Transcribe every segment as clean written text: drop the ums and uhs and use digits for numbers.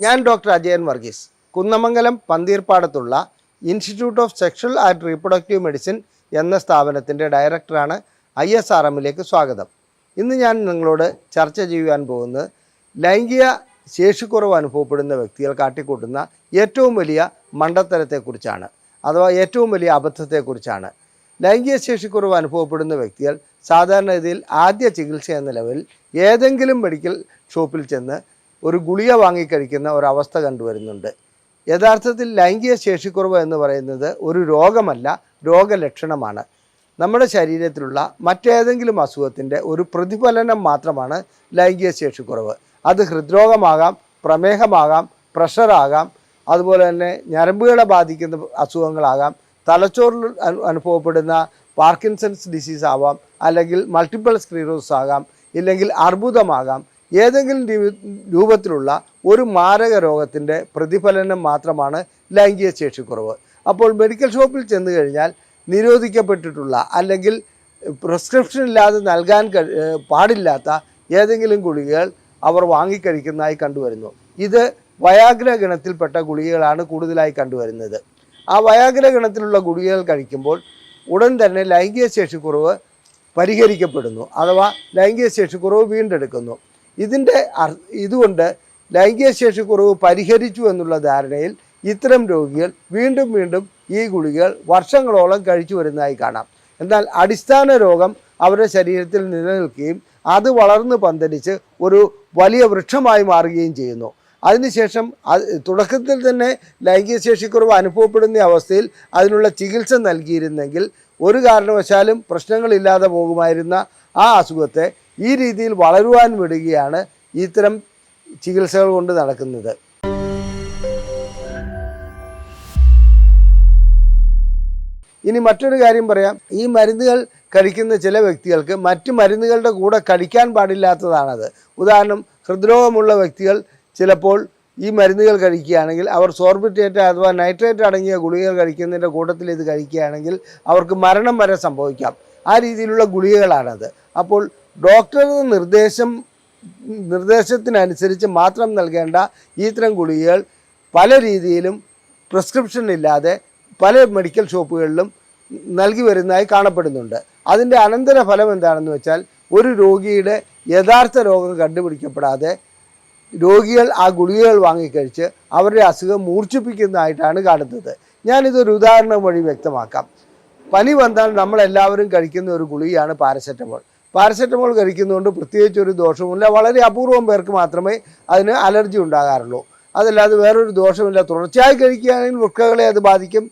ഞാൻ ഡോക്ടർ അജയൻ വർഗീസ്, കുന്നമംഗലം പന്തീർപ്പാടത്തുള്ള institute of sexual and reproductive medicine എന്ന സ്ഥാപനത്തിൻ്റെ ഡയറക്ടറാണ്. ISRMലേക്ക് സ്വാഗതം. ഇന്ന് ഞാൻ നിങ്ങളോട് ചർച്ച ചെയ്യുവാൻ പോകുന്നത് ലൈംഗിക ശേഷിക്കുറവ് അനുഭവപ്പെടുന്ന വ്യക്തികൾ കാട്ടിക്കൂട്ടുന്ന ഏറ്റവും വലിയ മണ്ടത്തരത്തെക്കുറിച്ചാണ്, അഥവാ ഏറ്റവും വലിയ അബദ്ധത്തെക്കുറിച്ചാണ്. ലൈംഗിക ശേഷിക്കുറവ് അനുഭവപ്പെടുന്ന വ്യക്തികൾ സാധാരണഗതിയിൽ ആദ്യ ചികിത്സ എന്ന ലെവലിൽ ഏതെങ്കിലും മെഡിക്കൽ ഷോപ്പിൽ ചെന്ന് ഒരു ഗുളിക വാങ്ങിക്കഴിക്കുന്ന ഒരവസ്ഥ കണ്ടുവരുന്നുണ്ട്. യഥാർത്ഥത്തിൽ ലൈംഗിക ശേഷിക്കുറവ് എന്ന് പറയുന്നത് ഒരു രോഗമല്ല, രോഗലക്ഷണമാണ്. നമ്മുടെ ശരീരത്തിലുള്ള മറ്റേതെങ്കിലും അസുഖത്തിൻ്റെ ഒരു പ്രതിഫലനം മാത്രമാണ് ലൈംഗിക ശേഷിക്കുറവ്. അത് ഹൃദ്രോഗമാകാം, പ്രമേഹമാകാം, പ്രഷറാകാം, അതുപോലെ തന്നെ ഞരമ്പുകളെ ബാധിക്കുന്ന അസുഖങ്ങളാകാം, തലച്ചോറിൽ അനുഭവപ്പെടുന്ന പാർക്കിൻസൺസ് ഡിസീസ് ആവാം, അല്ലെങ്കിൽ മൾട്ടിപ്പിൾ സ്ക്ലീറോസിസ് ആകാം, ഇല്ലെങ്കിൽ അർബുദമാകാം. ഏതെങ്കിലും രൂപത്തിലുള്ള ഒരു മാരക രോഗത്തിൻ്റെ പ്രതിഫലനം മാത്രമാണ് ലൈംഗിക ശേഷിക്കുറവ്. അപ്പോൾ മെഡിക്കൽ ഷോപ്പിൽ ചെന്ന് കഴിഞ്ഞാൽ നിരോധിക്കപ്പെട്ടിട്ടുള്ള അല്ലെങ്കിൽ പ്രിസ്ക്രിപ്ഷൻ ഇല്ലാതെ നൽകാൻ പാടില്ലാത്ത ഏതെങ്കിലും ഗുളികകൾ അവർ വാങ്ങിക്കഴിക്കുന്നതായി കണ്ടുവരുന്നു. ഇത് വയാഗ്ര ഗണത്തിൽപ്പെട്ട ഗുളികകളാണ് കൂടുതലായി കണ്ടുവരുന്നത്. ആ വയാഗ്ര ഗണത്തിലുള്ള ഗുളികകൾ കഴിക്കുമ്പോൾ ഉടൻ തന്നെ ലൈംഗിക ശേഷിക്കുറവ് പരിഹരിക്കപ്പെടുന്നു, അഥവാ ലൈംഗിക ശേഷിക്കുറവ് വീണ്ടെടുക്കുന്നു. ഇതുകൊണ്ട് ലൈംഗിക ശേഷിക്കുറവ് പരിഹരിച്ചു എന്നുള്ള ധാരണയിൽ ഇത്തരം രോഗികൾ വീണ്ടും വീണ്ടും ഈ ഗുളികകൾ വർഷങ്ങളോളം കഴിച്ചു വരുന്നതായി കാണാം. എന്നാൽ അടിസ്ഥാന രോഗം അവരുടെ ശരീരത്തിൽ നിലനിൽക്കുകയും അത് വളർന്ന് പന്തലിച്ച് ഒരു വലിയ വൃക്ഷമായി മാറുകയും ചെയ്യുന്നു. അതിനുശേഷം തുടക്കത്തിൽ തന്നെ ലൈംഗിക ശേഷിക്കുറവ് അനുഭവപ്പെടുന്ന അവസ്ഥയിൽ അതിനുള്ള ചികിത്സ നൽകിയിരുന്നെങ്കിൽ ഒരു കാരണവശാലും പ്രശ്നങ്ങളില്ലാതെ പോകുമായിരുന്ന ആ അസുഖത്തെ ഈ രീതിയിൽ വളരുവാൻ വിടുകയാണ് ഇത്തരം ചികിത്സകൾ കൊണ്ട് നടക്കുന്നത്. ഇനി മറ്റൊരു കാര്യം പറയാം. ഈ മരുന്നുകൾ കഴിക്കുന്ന ചില വ്യക്തികൾക്ക് മറ്റ് മരുന്നുകളുടെ കൂടെ കഴിക്കാൻ പാടില്ലാത്തതാണത്. ഉദാഹരണം, ഹൃദ്രോഗമുള്ള വ്യക്തികൾ ചിലപ്പോൾ ഈ മരുന്നുകൾ കഴിക്കുകയാണെങ്കിൽ അവർ സോർബിറ്റേറ്റ് അഥവാ നൈട്രേറ്റ് അടങ്ങിയ ഗുളികകൾ കഴിക്കുന്നതിൻ്റെ കൂട്ടത്തിൽ ഇത് കഴിക്കുകയാണെങ്കിൽ അവർക്ക് മരണം വരെ സംഭവിക്കാം. ആ രീതിയിലുള്ള ഗുളികകളാണത്. അപ്പോൾ ഡോക്ടറുടെ നിർദ്ദേശത്തിനനുസരിച്ച് മാത്രം നൽകേണ്ട ഇത്തരം ഗുളികകൾ പല രീതിയിലും പ്രിസ്ക്രിപ്ഷൻ ഇല്ലാതെ പല മെഡിക്കൽ ഷോപ്പുകളിലും നൽകി വരുന്നതായി കാണപ്പെടുന്നുണ്ട്. അതിൻ്റെ അനന്തരഫലം എന്താണെന്ന് വെച്ചാൽ ഒരു രോഗിയുടെ യഥാർത്ഥ രോഗം കണ്ടുപിടിക്കപ്പെടാതെ രോഗികൾ ആ ഗുളികകൾ വാങ്ങിക്കഴിച്ച് അവരുടെ അസുഖം മൂർച്ഛിപ്പിക്കുന്നതായിട്ടാണ് കാണുന്നത്. ഞാനിതൊരു ഉദാഹരണം വഴി വ്യക്തമാക്കാം. പനി വന്നാൽ നമ്മളെല്ലാവരും കഴിക്കുന്ന ഒരു ഗുളികയാണ് പാരസെറ്റമോൾ. പാരസെറ്റമോൾ കഴിക്കുന്നതുകൊണ്ട് പ്രത്യേകിച്ചൊരു ദോഷവുമില്ല. വളരെ അപൂർവം പേർക്ക് മാത്രമേ അതിന് അലർജി ഉണ്ടാകാറുള്ളൂ. അതല്ലാതെ വേറൊരു ദോഷമില്ല. തുടർച്ചയായി കഴിക്കുകയാണെങ്കിൽ വൃക്കകളെ അത് ബാധിക്കും,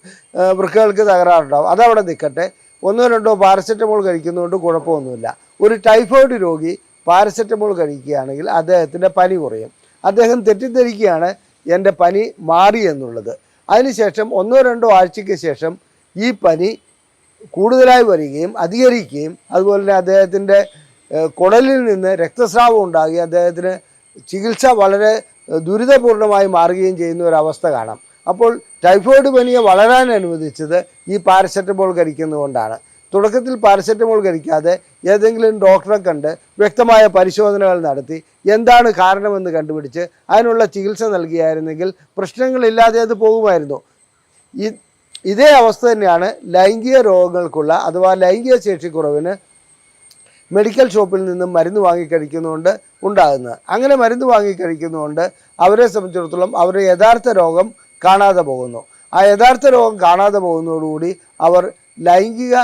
വൃക്കകൾക്ക് തകരാറുണ്ടാവും. അതവിടെ നിൽക്കട്ടെ. ഒന്നോ രണ്ടോ പാരസെറ്റമോൾ കഴിക്കുന്നതുകൊണ്ട് കുഴപ്പമൊന്നുമില്ല. ഒരു ടൈഫോയിഡ് രോഗി പാരസെറ്റമോൾ കഴിക്കുകയാണെങ്കിൽ അദ്ദേഹത്തിൻ്റെ പനി കുറയും. അദ്ദേഹം തെറ്റിദ്ധരിക്കുകയാണ് എൻ്റെ പനി മാറി എന്നുള്ളത്. അതിനുശേഷം ഒന്നോ രണ്ടോ ആഴ്ചയ്ക്ക് ശേഷം ഈ പനി കൂടുതലായി വരികയും അധികരിക്കുകയും അതുപോലെ തന്നെ അദ്ദേഹത്തിൻ്റെ കുടലിൽ നിന്ന് രക്തസ്രാവം ഉണ്ടാകുകയും അദ്ദേഹത്തിന് ചികിത്സ വളരെ ദുരിതപൂർണമായി മാറുകയും ചെയ്യുന്ന ഒരവസ്ഥ കാണാം. അപ്പോൾ ടൈഫോയിഡ് പനിയെ വളരാൻ അനുവദിച്ചത് ഈ പാരസെറ്റമോൾ കഴിക്കുന്നതുകൊണ്ടാണ്. തുടക്കത്തിൽ പാരസെറ്റമോൾ കഴിക്കാതെ ഏതെങ്കിലും ഡോക്ടറെ കണ്ട് വ്യക്തമായ പരിശോധനകൾ നടത്തി എന്താണ് കാരണമെന്ന് കണ്ടുപിടിച്ച് അതിനുള്ള ചികിത്സ നൽകിയായിരുന്നെങ്കിൽ പ്രശ്നങ്ങളില്ലാതെ അത് പോകുമായിരുന്നു. ഇതേ അവസ്ഥ തന്നെയാണ് ലൈംഗിക രോഗങ്ങൾക്കുള്ള അഥവാ ലൈംഗിക ശേഷിക്കുറവിന് മെഡിക്കൽ ഷോപ്പിൽ നിന്നും മരുന്ന് വാങ്ങിക്കഴിക്കുന്നതുകൊണ്ട് ഉണ്ടാകുന്നത്. അങ്ങനെ മരുന്ന് വാങ്ങിക്കഴിക്കുന്നതുകൊണ്ട് അവരെ സംബന്ധിച്ചിടത്തോളം അവരുടെ യഥാർത്ഥ രോഗം കാണാതെ പോകുന്നു. ആ യഥാർത്ഥ രോഗം കാണാതെ പോകുന്നതോടുകൂടി അവർ ലൈംഗിക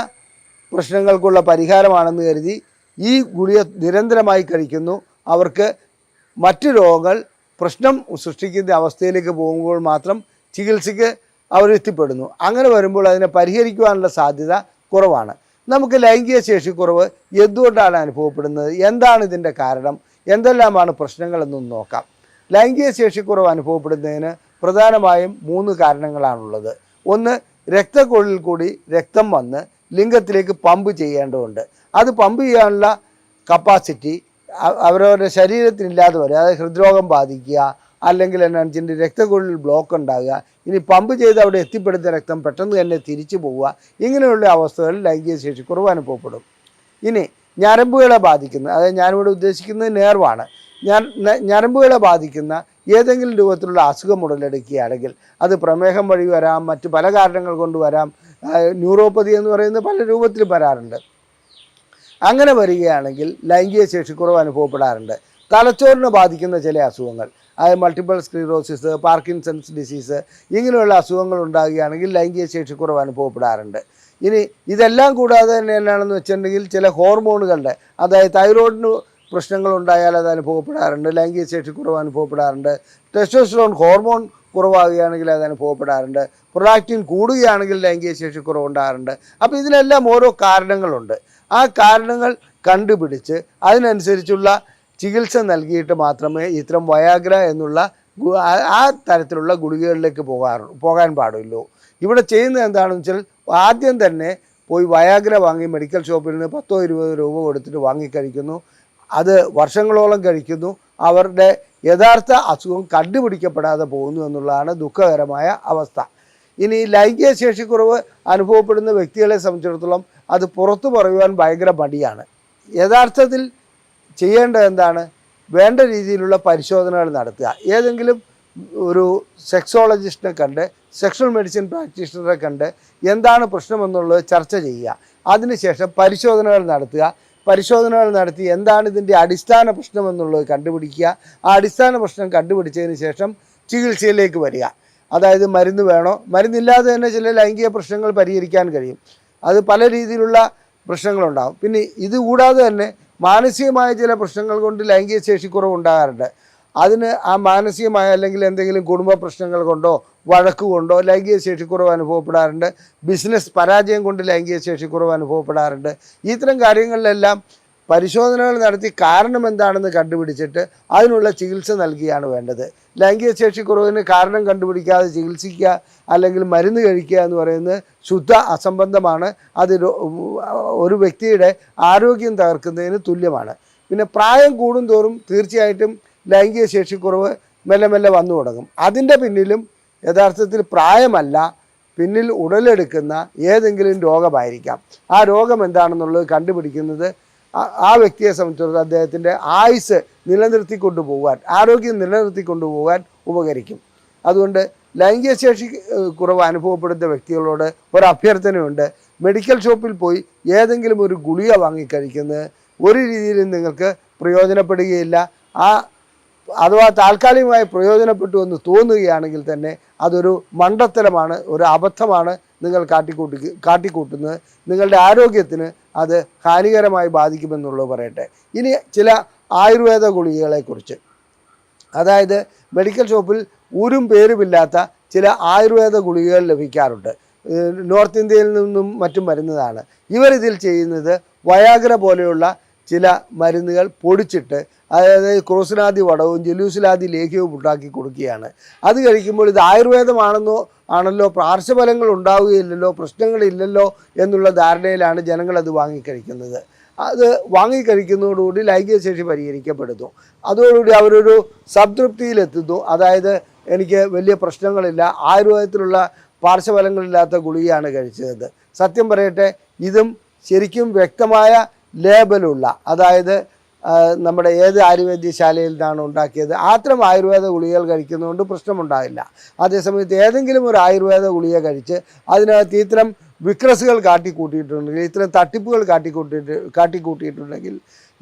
പ്രശ്നങ്ങൾക്കുള്ള പരിഹാരമാണെന്ന് കരുതി ഈ ഗുളിക നിരന്തരമായി കഴിക്കുന്നു. അവർക്ക് മറ്റു രോഗങ്ങൾ പ്രശ്നം സൃഷ്ടിക്കുന്ന അവസ്ഥയിലേക്ക് പോകുമ്പോൾ മാത്രം ചികിത്സയ്ക്ക് അവരെത്തിപ്പെടുന്നു. അങ്ങനെ വരുമ്പോൾ അതിനെ പരിഹരിക്കുവാനുള്ള സാധ്യത കുറവാണ്. നമുക്ക് ലൈംഗിക ശേഷിക്കുറവ് എന്തുകൊണ്ടാണ് അനുഭവപ്പെടുന്നത്, എന്താണ് ഇതിൻ്റെ കാരണം, എന്തെല്ലാമാണ് പ്രശ്നങ്ങളെന്നൊന്ന് നോക്കാം. ലൈംഗിക ശേഷിക്കുറവ് അനുഭവപ്പെടുന്നതിന് പ്രധാനമായും 3 കാരണങ്ങളാണുള്ളത്. ഒന്ന്, രക്തക്കൊഴലിൽ കൂടി രക്തം വന്ന് ലിംഗത്തിലേക്ക് പമ്പ് ചെയ്യേണ്ടതുണ്ട്. അത് പമ്പ് ചെയ്യാനുള്ള കപ്പാസിറ്റി അവരവരുടെ ശരീരത്തിനില്ലാതെ വരും. അതായത് ഹൃദ്രോഗം ബാധിക്കുക, അല്ലെങ്കിൽ എന്നാണ് വെച്ചിട്ടുണ്ടെങ്കിൽ രക്തക്കൊഴലിൽ ബ്ലോക്ക് ഉണ്ടാകുക, ഇനി പമ്പ് ചെയ്ത് അവിടെ എത്തിപ്പെടുന്ന രക്തം പെട്ടെന്ന് തന്നെ തിരിച്ചു പോവുക. ഇങ്ങനെയുള്ള അവസ്ഥകളിൽ ലൈംഗിക ശേഷിക്കുറവ് അനുഭവപ്പെടും. ഇനി ഞരമ്പുകളെ ബാധിക്കുന്ന, അതായത് ഞാനിവിടെ ഉദ്ദേശിക്കുന്നത് നെർവാണ്, ഞരമ്പുകളെ ബാധിക്കുന്ന ഏതെങ്കിലും രൂപത്തിലുള്ള അസുഖം ഉടലെടുക്കുകയാണെങ്കിൽ അത് പ്രമേഹം വഴി വരാം, മറ്റ് പല കാരണങ്ങൾ കൊണ്ട് വരാം. ന്യൂറോപ്പതി എന്ന് പറയുന്നത് പല രൂപത്തിൽ വരാറുണ്ട്. അങ്ങനെ വരികയാണെങ്കിൽ ലൈംഗിക ശേഷിക്കുറവ് അനുഭവപ്പെടാറുണ്ട്. തലച്ചോറിനെ ബാധിക്കുന്ന ചില അസുഖങ്ങൾ, അതായത് മൾട്ടിപ്പിൾ സ്ക്ലീറോസിസ്, പാർക്കിൻസൺസ് ഡിസീസ്, ഇങ്ങനെയുള്ള അസുഖങ്ങൾ ഉണ്ടാകുകയാണെങ്കിൽ ലൈംഗിക ശേഷിക്കുറവ് അനുഭവപ്പെടാറുണ്ട്. ഇനി ഇതെല്ലാം കൂടാതെ തന്നെ എന്നാണെന്ന് വെച്ചിട്ടുണ്ടെങ്കിൽ ചില ഹോർമോണുകളുടെ, അതായത് തൈറോയിഡിന് പ്രശ്നങ്ങളുണ്ടായാൽ അത് അനുഭവപ്പെടാറുണ്ട്, ലൈംഗിക ശേഷിക്കുറവ് അനുഭവപ്പെടാറുണ്ട്. ടെസ്റ്റോസ്റ്ററോൺ ഹോർമോൺ കുറവാകുകയാണെങ്കിൽ അത് അനുഭവപ്പെടാറുണ്ട്. പ്രൊലാക്റ്റിൻ കൂടുകയാണെങ്കിൽ ലൈംഗിക ശേഷിക്കുറവ് ഉണ്ടാകാറുണ്ട്. അപ്പോൾ ഇതിനെല്ലാം ഓരോ കാരണങ്ങളുണ്ട്. ആ കാരണങ്ങൾ കണ്ടുപിടിച്ച് അതിനനുസരിച്ചുള്ള ചികിത്സ നൽകിയിട്ട് മാത്രമേ ഇത്തരം വയാഗ്ര എന്നുള്ള ആ തരത്തിലുള്ള ഗുളികകളിലേക്ക് പോകാൻ പാടുള്ളൂ. ഇവിടെ ചെയ്യുന്നത് എന്താണെന്ന് വെച്ചാൽ ആദ്യം തന്നെ പോയി വയാഗ്ര വാങ്ങി മെഡിക്കൽ ഷോപ്പിൽ നിന്ന് 10-20 രൂപ കൊടുത്തിട്ട് വാങ്ങിക്കഴിക്കുന്നു. അത് വർഷങ്ങളോളം കഴിക്കുന്നു. അവരുടെ യഥാർത്ഥ അസുഖം കണ്ടുപിടിക്കപ്പെടാതെ പോകുന്നു എന്നുള്ളതാണ് ദുഃഖകരമായ അവസ്ഥ. ഇനി ലൈംഗിക ശേഷിക്കുറവ് അനുഭവപ്പെടുന്ന വ്യക്തികളെ സംബന്ധിച്ചിടത്തോളം അത് പുറത്തു പറയുവാൻ ഭയങ്കര മടിയാണ്. യഥാർത്ഥത്തിൽ ചെയ്യേണ്ടത് എന്താണ്? വേണ്ട രീതിയിലുള്ള പരിശോധനകൾ നടത്തുക. ഏതെങ്കിലും ഒരു സെക്സോളജിസ്റ്റിനെ കണ്ട്, സെക്ഷൽ മെഡിസിൻ പ്രാക്ടീഷണറെ കണ്ട് എന്താണ് പ്രശ്നമെന്നുള്ളത് ചർച്ച ചെയ്യുക. അതിനുശേഷം പരിശോധനകൾ നടത്തുക. പരിശോധനകൾ നടത്തി എന്താണ് ഇതിൻ്റെ അടിസ്ഥാന പ്രശ്നമെന്നുള്ളത് കണ്ടുപിടിക്കുക. ആ അടിസ്ഥാന പ്രശ്നം കണ്ടുപിടിച്ചതിന് ശേഷം ചികിത്സയിലേക്ക് വരിക. അതായത് മരുന്ന് വേണോ, മരുന്നില്ലാതെ തന്നെ ചില ലൈംഗിക പ്രശ്നങ്ങൾ പരിഹരിക്കാൻ കഴിയും. അത് പല രീതിയിലുള്ള പ്രശ്നങ്ങളുണ്ടാകും. പിന്നെ ഇത് കൂടാതെ തന്നെ മാനസികമായ ചില പ്രശ്നങ്ങൾ കൊണ്ട് ലൈംഗിക ശേഷിക്കുറവ് ഉണ്ടാകാറുണ്ട്. അതിന് ആ മാനസികമായ അല്ലെങ്കിൽ എന്തെങ്കിലും കുടുംബ പ്രശ്നങ്ങൾ കൊണ്ടോ വഴക്ക് കൊണ്ടോ ലൈംഗിക ശേഷിക്കുറവ് അനുഭവപ്പെടാറുണ്ട്. ബിസിനസ് പരാജയം കൊണ്ട് ലൈംഗിക ശേഷിക്കുറവ് അനുഭവപ്പെടാറുണ്ട്. ഇത്തരം കാര്യങ്ങളിലെല്ലാം പരിശോധനകൾ നടത്തി കാരണം എന്താണെന്ന് കണ്ടുപിടിച്ചിട്ട് അതിനുള്ള ചികിത്സ നൽകുകയാണ് വേണ്ടത്. ലൈംഗിക ശേഷിക്കുറവിന് കാരണം കണ്ടുപിടിക്കാതെ ചികിത്സിക്കുക അല്ലെങ്കിൽ മരുന്ന് കഴിക്കുക എന്ന് പറയുന്നത് ശുദ്ധ അസംബന്ധമാണ്. അത് ഒരു വ്യക്തിയുടെ ആരോഗ്യം തകർക്കുന്നതിന് തുല്യമാണ്. പിന്നെ പ്രായം കൂടുന്തോറും തീർച്ചയായിട്ടും ലൈംഗിക ശേഷിക്കുറവ് മെല്ലെ മെല്ലെ വന്നു തുടങ്ങും. അതിൻ്റെ പിന്നിലും യഥാർത്ഥത്തിൽ പ്രായമല്ല, പിന്നിൽ ഉടലെടുക്കുന്ന ഏതെങ്കിലും രോഗമായിരിക്കാം. ആ രോഗം എന്താണെന്നുള്ളത് കണ്ടുപിടിക്കുന്നത് ആ വ്യക്തിയെ സംബന്ധിച്ചിടത്തോളം അദ്ദേഹത്തിൻ്റെ ആയുസ് നിലനിർത്തിക്കൊണ്ടു പോകാൻ, ആരോഗ്യം നിലനിർത്തിക്കൊണ്ടു പോകാൻ ഉപകരിക്കും. അതുകൊണ്ട് ലൈംഗിക ശേഷി കുറവ് അനുഭവപ്പെടുന്ന വ്യക്തികളോട് ഒരു അഭ്യർത്ഥനയുണ്ട്. മെഡിക്കൽ ഷോപ്പിൽ പോയി ഏതെങ്കിലും ഒരു ഗുളിക വാങ്ങിക്കഴിക്കുന്നത് ഒരു രീതിയിലും നിങ്ങൾക്ക് പ്രയോജനപ്പെടുകയില്ല. അഥവാ താൽക്കാലികമായി പ്രയോജനപ്പെട്ടു എന്ന് തോന്നുകയാണെങ്കിൽ തന്നെ അതൊരു മണ്ടത്തരമാണ്, ഒരു അബദ്ധമാണ് നിങ്ങൾ കാട്ടിക്കൂട്ടുന്നത്. നിങ്ങളുടെ ആരോഗ്യത്തിന് അത് ഹാനികരമായി ബാധിക്കുമെന്നുള്ളത് പറയട്ടെ. ഇനി ചില ആയുർവേദ ഗുളികകളെക്കുറിച്ച്, അതായത് മെഡിക്കൽ ഷോപ്പിൽ ഊരും പേരുമില്ലാത്ത ചില ആയുർവേദ ഗുളികകൾ ലഭിക്കാറുണ്ട്. നോർത്ത് ഇന്ത്യയിൽ നിന്നും മറ്റും വരുന്നതാണ്. ഇവരിതിൽ ചെയ്യുന്നത് വയാഗ്ര പോലെയുള്ള ചില മരുന്നുകൾ പൊടിച്ചിട്ട്, അതായത് ക്രോസിനാദി വടവും ജലൂസിലാദി ലേഖ്യവും ഉണ്ടാക്കി കൊടുക്കുകയാണ്. അത് കഴിക്കുമ്പോൾ ഇത് ആണല്ലോ, പാർശ്വഫലങ്ങൾ ഉണ്ടാവുകയില്ലല്ലോ, പ്രശ്നങ്ങളില്ലല്ലോ എന്നുള്ള ധാരണയിലാണ് ജനങ്ങളത് വാങ്ങിക്കഴിക്കുന്നത്. അത് വാങ്ങിക്കഴിക്കുന്നതോടുകൂടി ലൈംഗിക ശേഷി പരിഹരിക്കപ്പെടുന്നു. അതോടുകൂടി അവരൊരു സംതൃപ്തിയിലെത്തുന്നു. അതായത് എനിക്ക് വലിയ പ്രശ്നങ്ങളില്ല, ആയുർവേദത്തിലുള്ള പാർശ്വഫലങ്ങളില്ലാത്ത ഗുളികയാണ് കഴിച്ചത്. സത്യം പറയട്ടെ, ഇതും ശരിക്കും വ്യക്തമായ ലേബലുള്ള, അതായത് നമ്മുടെ ഏത് ആയുർവേദ്യശാലയിൽ നിന്നാണ് ഉണ്ടാക്കിയത് അത്തരം ആയുർവേദ ഗുളികകൾ കഴിക്കുന്നതുകൊണ്ട് പ്രശ്നമുണ്ടാകില്ല. അതേസമയത്ത് ഏതെങ്കിലും ഒരു ആയുർവേദ ഗുളിക കഴിച്ച് അതിനകത്ത് ഇത്തരം വിക്രസുകൾ കാട്ടിക്കൂട്ടിയിട്ടുണ്ടെങ്കിൽ, ഇത്തരം തട്ടിപ്പുകൾ കാട്ടിക്കൂട്ടിയിട്ടുണ്ടെങ്കിൽ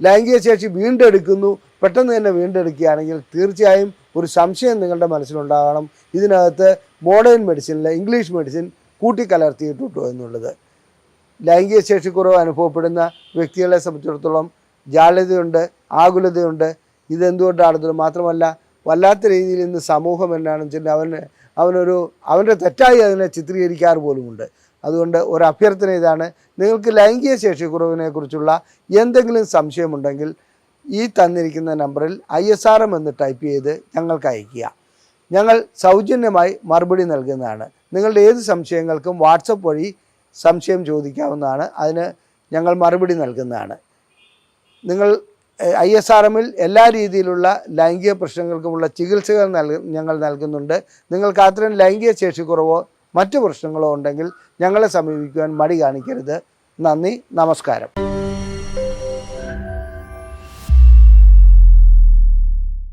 ലൈംഗിക ശേഷി വീണ്ടെടുക്കുന്നു, പെട്ടെന്ന് തന്നെ വീണ്ടെടുക്കുകയാണെങ്കിൽ തീർച്ചയായും ഒരു സംശയം നിങ്ങളുടെ മനസ്സിലുണ്ടാകണം, ഇതിനകത്ത് മോഡേൺ മെഡിസിനിൽ ഇംഗ്ലീഷ് മെഡിസിൻ കൂട്ടിക്കലർത്തിയിട്ടുണ്ടോ എന്നുള്ളത്. ലൈംഗിക ശേഷിക്കുറവ് അനുഭവപ്പെടുന്ന വ്യക്തികളെ സംബന്ധിച്ചിടത്തോളം ജാള്യതയുണ്ട്, ആകുലതയുണ്ട്. ഇതെന്തുകൊണ്ടാണെന്നത് മാത്രമല്ല, വല്ലാത്ത രീതിയിൽ ഇന്ന് സമൂഹം എന്താണെന്ന് വെച്ചാൽ അവൻ്റെ തെറ്റായി അതിനെ ചിത്രീകരിക്കാറ് പോലുമുണ്ട്. അതുകൊണ്ട് ഒരു അഭ്യർത്ഥന ഇതാണ്, നിങ്ങൾക്ക് ലൈംഗിക ശേഷിക്കുറവിനെക്കുറിച്ചുള്ള എന്തെങ്കിലും സംശയമുണ്ടെങ്കിൽ ഈ തന്നിരിക്കുന്ന നമ്പറിൽ ISRM എന്ന് ടൈപ്പ് ചെയ്ത് ഞങ്ങൾക്ക് അയയ്ക്കുക. ഞങ്ങൾ സൗജന്യമായി മറുപടി നൽകുന്നതാണ്. നിങ്ങളുടെ ഏത് സംശയങ്ങൾക്കും വാട്സപ്പ് വഴി സംശയം ചോദിക്കാവുന്നതാണ്. അതിന് ഞങ്ങൾ മറുപടി നൽകുന്നതാണ്. നിങ്ങൾ ISRMൽ എല്ലാ രീതിയിലുള്ള ലൈംഗിക പ്രശ്നങ്ങൾക്കുമുള്ള ചികിത്സകൾ ഞങ്ങൾ നൽകുന്നുണ്ട്. നിങ്ങൾക്ക് അത്തരം ലൈംഗിക ശേഷിക്കുറവോ മറ്റു പ്രശ്നങ്ങളോ ഉണ്ടെങ്കിൽ ഞങ്ങളെ സമീപിക്കുവാൻ മടി കാണിക്കരുത്. നന്ദി, നമസ്കാരം.